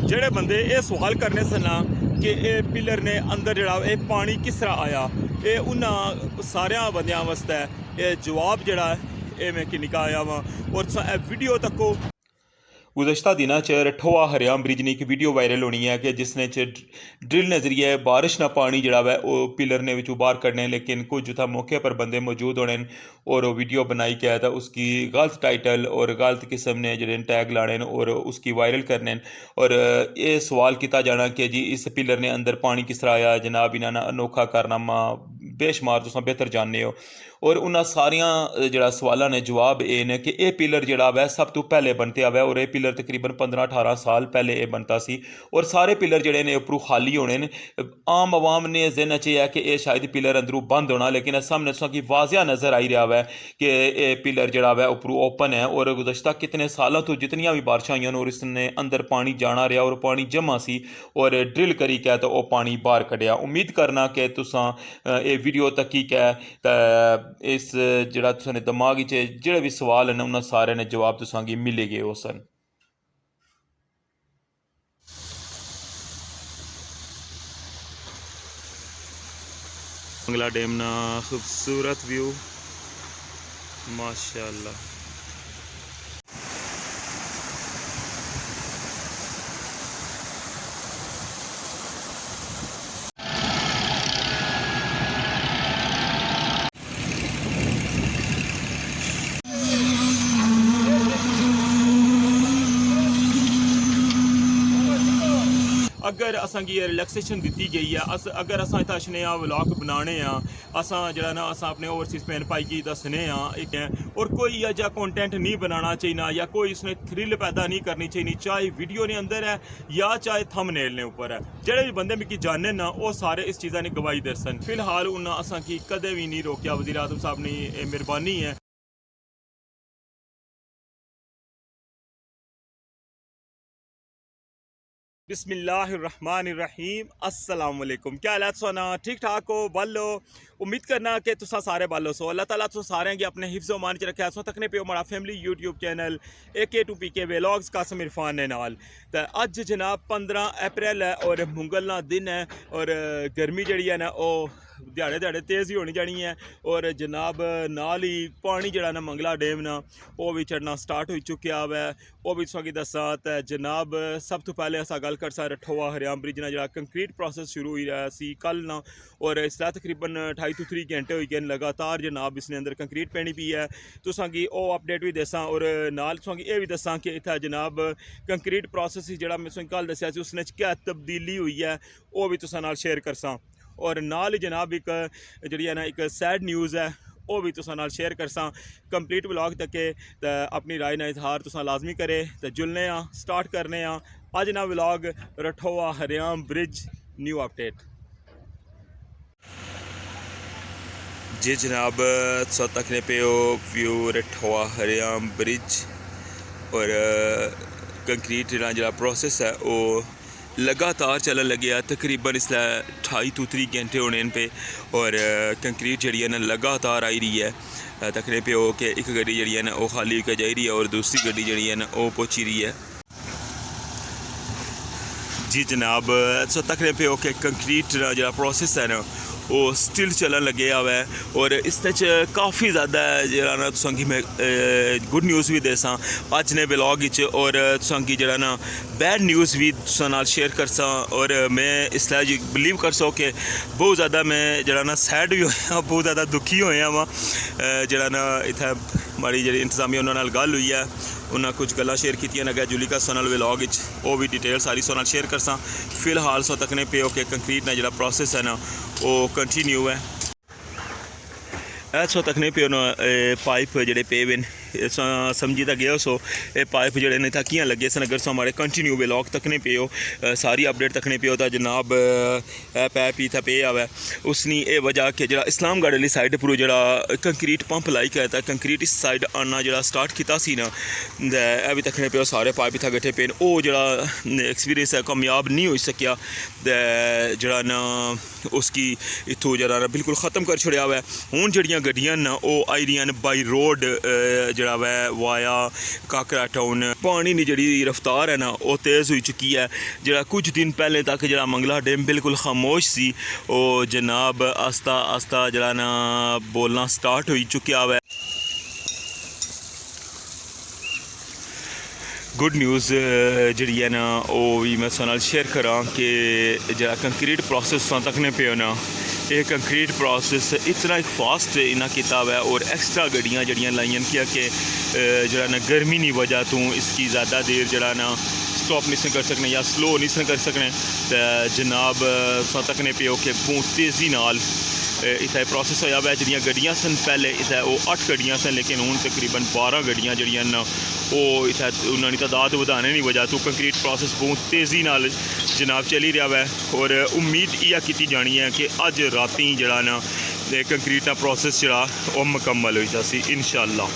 ਜਿਹੜੇ ਬੰਦੇ ਇਹ ਸਵਾਲ ਕਰਨੇ ਸਨ ਕਿ ਇਹ ਪਿਲਰ ਨੇ ਅੰਦਰ ਜਿਹੜਾ ਇਹ ਪਾਣੀ ਕਿਸ ਤਰ੍ਹਾਂ ਆਇਆ, ਇਹ ਉਹਨਾਂ ਸਾਰਿਆਂ ਬੰਦਿਆਂ ਵਾਸਤੇ ਇਹ ਜਵਾਬ ਜਿਹੜਾ ਇਹ मैं कि निकाया वा। और वीडियो तको गुज़श्ता दिनों च रठोआ हरियाम ब्रिज ने एक वीडियो वायरल होनी है कि जिसने ड्रिल नज़रिए बारिश ना पानी जड़ा है वो पिलर ने विचों बाहर कढ़ने, लेकिन कुछ था मौके पर बंदे मौजूद होने और वो वीडियो बनाई गया था उसकी गलत टाइटल और गलत किस्म ने जो टैग लाने और उसकी वायरल करने और ये सवाल किया जाना कि जी इस पिलर ने अंदर पानी किस तरह आया। जनाब इन्होंने अनोखा कारनामा बेशुमार तुम बेहतर जानते हो और उन्होंने सारिया जड़ा सवालों ने जवाब ये ने कि यह पिलर जड़ा है सब तो पहले बनते आया और यह पिलर तकरीबन 15-18 साल पहले ये बनता सी और सारे पिलर जड़े ने उपरों खाली होने ने। आम आवाम ने जहन च है कि यह शायद पिलर अंदरों बंद होना, लेकिन सामने कि वाजिया नज़र आई रहा है कि यह पिलर जड़ा है उपरों ओपन है और गुज़श्ता कितने सालों तो जितनियां भी बारिशां हुई और इसने अंदर पानी जाना रहा और पानी जमा सी और ड्रिल करी कै तो वह पानी बाहर कढ़िया। उम्मीद करना कि तुसां ये वीडियो तकी कै इस जड़ा तुसां दिमाग च जेड़े भी सवाल हैं उन्होंने सारे ने जवाब तुसां गी मिले गए हो सन। मंगला डैम ना खूबसूरत व्यू माशाअल्लाह। अगर असां गी रिलैक्सेशन दी गई है अगर असां इत्थै अशने व्लॉग बनाने असां जड़ा ना असां अपने ओवरसीज भैन भाई गी दसने एक और कोई अजा कंटेंट नहीं बनाना चाहिए या कोई इसने थ्रिल पैदा नहीं करनी चाहिए, चाहे वीडियो ने अंदर है या चाहे थंबनेल ने ऊपर है। जेड़े भी बंदे मिगी जानने ना वो सारे इस चीज़ा ने गवाही दसन। फिलहाल उन्हें असां की कदे भी नहीं रोकया, वज़ीर आज़म साहब ने मेहरबानी है। बिस्मिल्लाहिर्रहमानिर्रहीम अस्सलाम वालेकुम। क्या हाल है सोना, ठीक ठाक हो बालो? उम्मीद करना कि तुसा सारे बालो सो। अल्लाह ताला तुम सारे गी अपने हिफ्ज़ मान च रखे सो तकने पे हमारा family YouTube channel AK2PK vlogs Qasim Irfan ने नाल। तो अज जनाब 15 अप्रैल है और मुंगल ना दिन है और गर्मी जड़ी है ना वो दिहाड़े दिहाड़े तेज़ ही होनी जानी है और जनाब नाल ही पानी जड़ा ना मंगला डैम ना वो भी चढ़ना स्टार्ट हो चुका है। वो भी तुसें गी दस्सां ते जनाब सब तो पहले अस गल कर रठोआ हरियाम ब्रिज ना जड़ा कंक्रीट प्रोसेस शुरू हो रहा सी कल ना और इसदा तकरीबन 28 तो 30 घंटे हो गए लगातार जनाब इसने अंदर कंक्रीट पैनी पी है। तुसें गी ओह अपडेट भी दस्सां और नाल तुसें गी एह भी दस्सां कि इत्थै जनाब कंक्रीट प्रोसेस जड़ा मैं तुसें कल दस्सेआ सी उसने क्या तब्दीली हुई है वो भी तुसें नाल शेयर करसां और नाल जनाब एक जी है ना एक सैड न्यूज़ है वो भी तुसां नाल शेयर करसां। कंप्लीट व्लॉग तक अपनी राय ना इजहार तुसां लाजमी करे तो जुलने स्टार्ट करने अज ना व्लॉग रठोआ हरियाम ब्रिज न्यू अपडेट जी जनाब। तकने पे व्यू रठोआ हरियाम ब्रिज और कंक्रीट जरा प्रोसेस है वो लगातार चलन लगे तकरीबन इसलिए 28 तो 30 घंटे होने पे और कंक्रीट जी है ना लगातार आई रही है। तकने पे हो कि एक गड्डी जी है ना वो खाली होकर जा रही है और दूसरी गड्डी जी है ना वो पहुँची रही है जी जनाब। तकने पे हो कि कंक्रीट जरा प्रोसेस है ना वो स्टिल चलन लगे हुआ है और इस काफ़ी ज़्यादा जरा ना तुसां गी मैं गुड न्यूज़ भी देसां अज ने व्लॉग और तुसां गी जरा ना बैड न्यूज़ भी तुसां नाल शेयर करसां और मैं इसलिए बिलीव कर सो कि बहुत ज़्यादा मैं जरा ना सैड भी होया, बहुत ज़्यादा दुखी होया वा। जरा ना इत्थै माड़ी जी इंतजामिया उन्होंने नाल गल हुई है, उन्हें कुछ गल्लां शेयर कीतियां ने जुलिका सोनल व्लॉग वो भी डिटेल सारी सोनल शेयर करसां। फिलहाल सो तकने पे हो कि कंक्रीट ना जरा प्रोसेस है ना वो कंटिन्यू है। सो तकने पे पाइप जड़े पे वे समझी तो गया सो ये पाइप जड़े ने कियां लगे सन। अगर सो हमारे कंटिन्यू व्लॉग तकने पे हो सारी अपडेट तकने पे होता जनाब पैप ही था पे आवा उसनी ये वजह कि जरा इस्लामगढ़ वाली साइड पर जरा कंक्रीट पंप लाई करता कंक्रीट इस साइड आना जरा स्टार्ट किया सी ना भी तकने पे सारे पाइप इतना गठे पे वो जरा एक्सपीरियंस है कामयाब नहीं हो सकिया जरा ना उसकी इतों जरा बिल्कुल ख़त्म कर छड़िया हुआ है। हूँ जड़ियाँ गड्डियां ना वो आई रही बाई रोड ਜਿਹੜਾ ਵੈ ਵਾਇਆ ਕਾਕਰਾ टाउन पानी दी जिहड़ी रफ्तार है ना वो तेज़ हो चुकी है। जिहड़ा कुछ दिन पहले तक जिहड़ा मंगला डैम बिल्कुल खामोश सी वो जनाब आस्ता आस्ता जिहड़ा ना बोलना स्टार्ट हो चुकिया है। गुड न्यूज़ जी है ना वो भी मैं तुहाडे नाल शेयर करा कि जो कंक्रीट प्रोसेस तकने पे ना ये कंक्रीट प्रोसेस इतना एक फास्ट इन्हें किया है और एक्सट्रा गड्डियाँ जड़ियाँ लाइया कि जरा ना गर्मी नहीं वजह तो इसकी ज़्यादा देर जरा ना स्टॉप नहीं कर सकने या स्लो नहीं कर सकने। तो जनाब तकने पे कि बहुत तेज़ी नाल इतना प्रोसेस होया वै। जिहड़ियां गड्डियां सन पहले इतना वो 8 गड्डियां सन लेकिन हुण तकरीबन 12 गड्डियां जिहड़ियां न वो इतना उन्होंने तादाद वधाने की वजह तो कंक्रीट प्रोसेस बहुत तेज़ी नाल जनाब चली रहा है। और उम्मीद यह की जानी है कि अज राती जड़ा ना कंक्रीट का प्रोसेस जड़ा वो मुकम्मल हो जासी इंशाअल्लाह।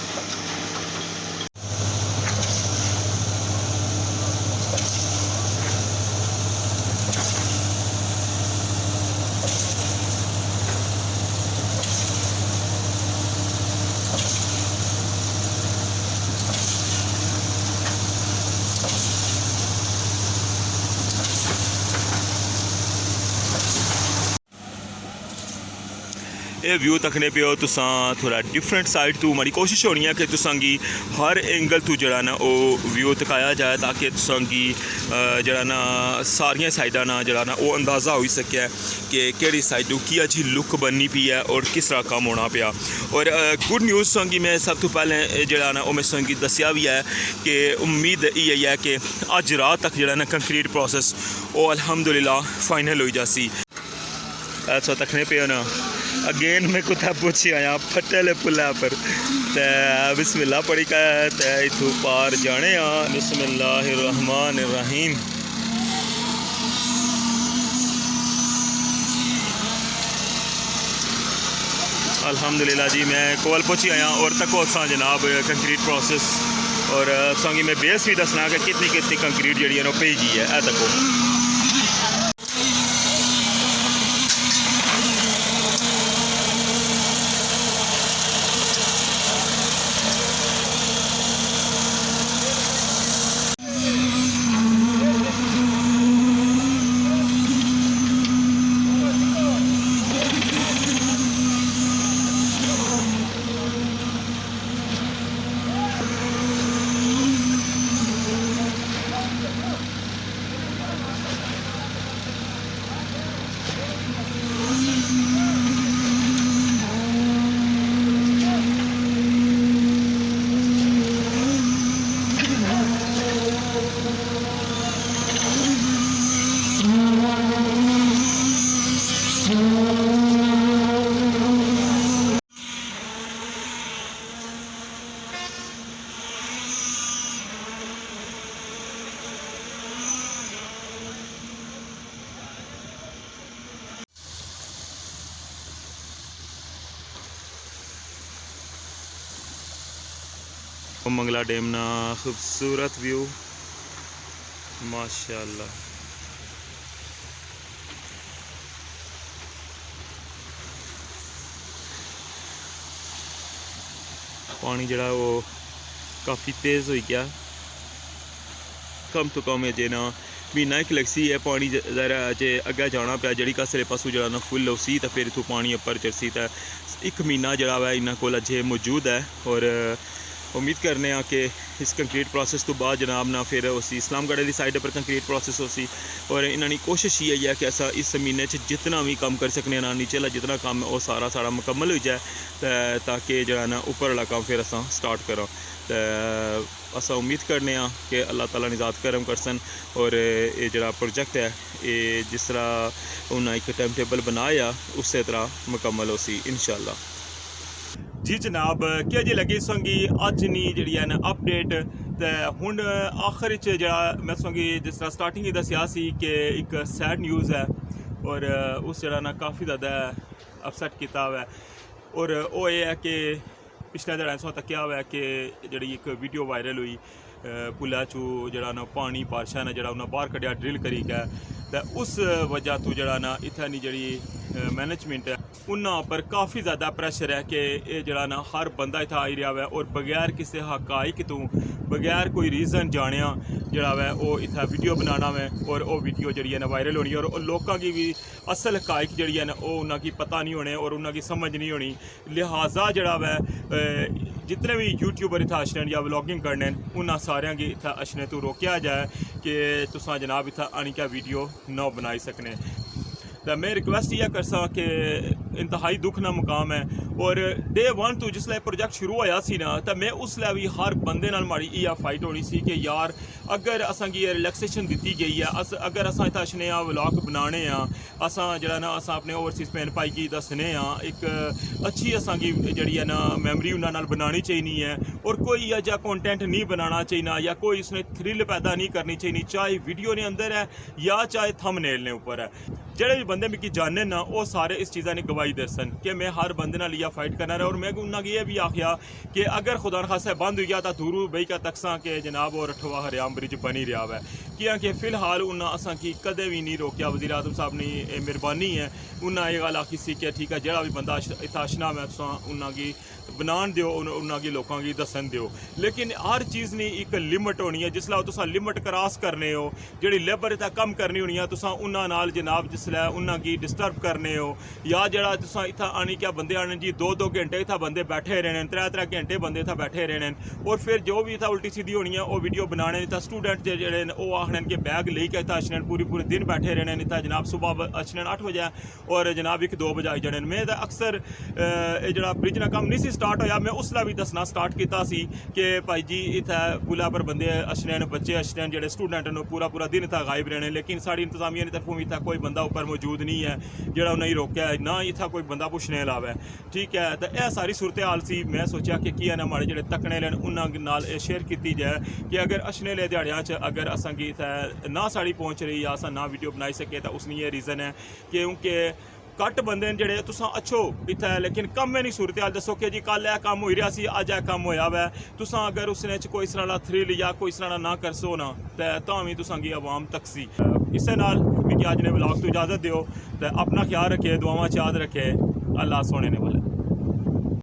ये व्यू तकने पे हो तुसा थोड़ा डिफरेंट साइड तो हमारी कोशिश होनी है कि तुसांगी हर एंगल तो जड़ा ना वो व्यू तकाया जाए ताकि तुसांगी जड़ा ना सारिया साइडा ना जड़ा ना वो अंदाज़ा हो सके कि केड़ी साइड की अच्छी लुक बननी पी है और किस तरह काम होना पिया। और गुड न्यूज़ तुसांगी मैं सब तो पहले जड़ा ना वो मैं तुसांगी दसिया भी है कि उम्मीद यही है कि अज रात तक जड़ा ना कंक्रीट प्रोसेस वो अल्हम्दुलिल्लाह फाइनल हो जासी। ऐसा तकने पे ना अगेन मैं कुत्ता पूछी आया फटेले पुला पर ते बिस्मिल्लाह पढ़ी का ते इथू पार जाने बिस्मिल्लाहिर्रहमानिर्रहीम। अल्हम्दुलिल्लाह जी मैं कोल पहुँची आया और तको सा जनाब कंक्रीट प्रोसेस और संगी मैं बेस भी दसना कि कितनी कितनी कंक्रीट जी है भेजी है ए तको। मंगला डैम ना खूबसूरत व्यू माशाअल्लाह। पानी जड़ा वो काफ़ी तेज़ हो गया कम तो कम जे ना महीना एक लगसी है पानी जरा जे अग्गे जाना पाया जड़ी कसरे पासों जरा ना फुल उसी तो फिर इतों पानी उपर चढ़सी तो एक महीना जरा वै इन्होंने कोल अजे मौजूद है। और उम्मीद करने कि इस कंक्रीट प्रोसेस तो बाद जनाब ना फिर उसी इस्लामगढ़ वाली साइड पर कंक्रीट प्रोसेस होसी। और इन्होंने कोशिश ये है कि ऐसा इस महीने जितना भी काम कर सकने ना नीचे जितना काम है वो सारा सारा मुकम्मल हो जाए ताकि जरा ना ऊपर वाला काम फिर असा स्टार्ट करो। तो असा उम्मीद करने कि अल्लाह ताला निजात करम करसन और ये जरा प्रोजेक्ट है ये जिस तरह उन्हें एक टाइम टेबल बनाया उस तरह मुकम्मल होसी इंशाअल्लाह। जी जनाब क्या जी लगी संगी अज नी जी है ना अपडेट तो हुण आखिर जरा मैं संगी जिस तरह स्टार्टिंग दसिया सी कि एक सैड न्यूज़ है और उस जरा ना काफ़ी ज़्यादा अपसैट किया हुआ है। और वो ये है कि पिछले दिन ऐसा तकिया हुआ है कि जी एक वीडियो वायरल हुई पुला चू जरा ना पानी बारिशा ने जरा उन्हें बाहर कढ़िया ड्रिल करी गया तो उस वजह तो जरा ना इत्थै नी जी मैनेजमेंट है ਉਹਨਾਂ ਉੱਪਰ ਕਾਫੀ ਜ਼ਿਆਦਾ ਪ੍ਰੈਸ਼ਰ ਹੈ ਕਿ ਇਹ ਜਿਹੜਾ ਨਾ ਹਰ ਬੰਦਾ ਇੱਥੇ ਆਈ ਰਿਹਾ ਵੈ ਔਰ ਬਗੈਰ ਕਿਸੇ ਹਕਾਇਕ ਤੋਂ ਬਗੈਰ ਕੋਈ ਰੀਜ਼ਨ ਜਾਣਿਆ ਜਿਹੜਾ ਵੈ ਉਹ ਇੱਥੇ ਵੀਡੀਓ ਬਣਾਉਣਾ ਵੈ ਔਰ ਉਹ ਵੀਡੀਓ ਜਿਹੜੀ ਹੈ ਨਾ ਵਾਇਰਲ ਹੋਣੀ ਔਰ ਲੋਕਾਂ की भी असल हकाइक जड़ी है ना वो उन्होंने पता नहीं होने और उन्होंने समझ नहीं होनी लिहाजा जड़ा वै जितने भी यूट्यूबर इत्थै अशने या व्लॉगिंग करने उन्होंने सारे गी इत्थै अशने तो रोकया जाए कि तुसां जनाब इत्थै आनी क्या वीडियो न बनाई सकने तो मैं रिक्वेस्ट ये कर सक कि इंतहाई दुख ना मुकाम है और डे 1 तो जिसलै प्रोजेक्ट शुरू होया सी ना तो मैं उसलै भी हर बंदे नाल माड़ी इ'यै फाइट होनी सी कि यार अगर असांगी रिलैक्सेशन दित्ती गई है अगर असां इत्थै अशने व्लॉग बनाने असां जेह्ड़ा ना असां अपने ओवरसीज भैन भाई गी दस्सने एक अच्छी असांगी जेह्ड़ी है ना मैमरी उन्हां नाल बनानी चाहिए है और कोई ऐसा कंटेंट नहीं बनाना चाहिए या कोई उसने थ्रिल पैदा नहीं करनी चाहिए चाहे वीडियो ने अंदर है या चाहे थंबनेल ने ऊपर है ਜਿਹੜੇ ਵੀ ਬੰਦੇ मिगी जानने ना वो सारे इस चीज़ा ने गवाही दसन कि मैं हर बंदे नाल इ'यै फाइट करना रहा और मैं उन्होंने ये भी आखिया कि अगर खुदा न खासा बंद हो गया तो दूरू बही का तकसा कि जनाब और अठवा हरियाम ब्रिज बनी रहा है क्योंकि फिलहाल उन्हें असा की कदे भी नहीं रोकया वज़ीर आज़म साहब ने मेहरबानी है उन्हें ये गल आखी सी कि ठीक है जो भी बंदा इत्थै अशना में तुसां उन्होंने बनान दिओ उन्होंने लोगों की दसन दिओ लेकिन हर चीज़ ने एक लिमिट होनी है जिसलै तुसां लिमिट क्रॉस करने हो जेह्ड़ी लेबर इत्थै कम करनी होनी है तुसां उन्हां नाल जनाब जिसलै उन्होंने डिस्टर्ब करने हो या जेह्ड़ा तुसां इत्थै आनी क्या बंदे आने जी 2-2 घंटे इत्थै बंदे बैठे रहने 3-3 घंटे बंदे इत्थै बैठे रहने और फिर जो भी इत्थै उल्टी सीधी होनी है वो वीडियो बनाने इत्थै स्टूडेंट जेह्ड़े न ओह् आखने कि बैग लेके इत्थै अशने पूरे दिन बैठे रहने इत्थै जनाब सुबह अशने 8 बजे और जनाब 1-2 बजे आई जाने में अक्सर जेह्ड़ा ब्रिज दा कम्म नहीं सी स्टार्ट होया मैं उसलै भी दसना स्टार्ट किया सी कि भाई जी इत्थै पुलै पर बंदे अशने बच्चे अशने जेह्ड़े स्टूडेंट न पूरा दिन इत्थै गायब रहने लेकिन साढ़ी इंतजामिया की तरफों भी इत्थै कोई बंदा उप्पर मौजूद नहीं है जेह्ड़ा उ'नेंगी रोकै ना इत्थै कोई बंदा पुच्छने लावे ठीक है तो यह सारी सूरत हाल सी मैं सोचा कि कि'यां ना माड़े जेह्ड़े तकने आह्ले न उन्हां नाल शेयर कीती जाए कि अगर अशने आह्ले ध्याड़ियां च अगर असांगी इत्थै ना साढ़ी पहुंच रही या असां ना वीडियो बनाई सके तो उसनी ये रीज़न है क्योंकि घट्ट बंदे न जेह्ड़े तुसां अच्छो इत्थै लेकिन कम्म नहीं सूरत हाल दस्सो कि जी कल यह कम्म होई रहा सी अज्ज यह कम्म होया वै तुसां अगर उसने च कोई इस तरह दा थ्रिल या कोई इस तरह दा ना करसो ना ते तां भी तुसां गी आवाम तकसी इस्से नाल मिगी अज्ज ने व्लॉग तो इजाज़त दिओ ते अपना ख्याल रखे दुआवां च याद रखे अल्लाह सोने ने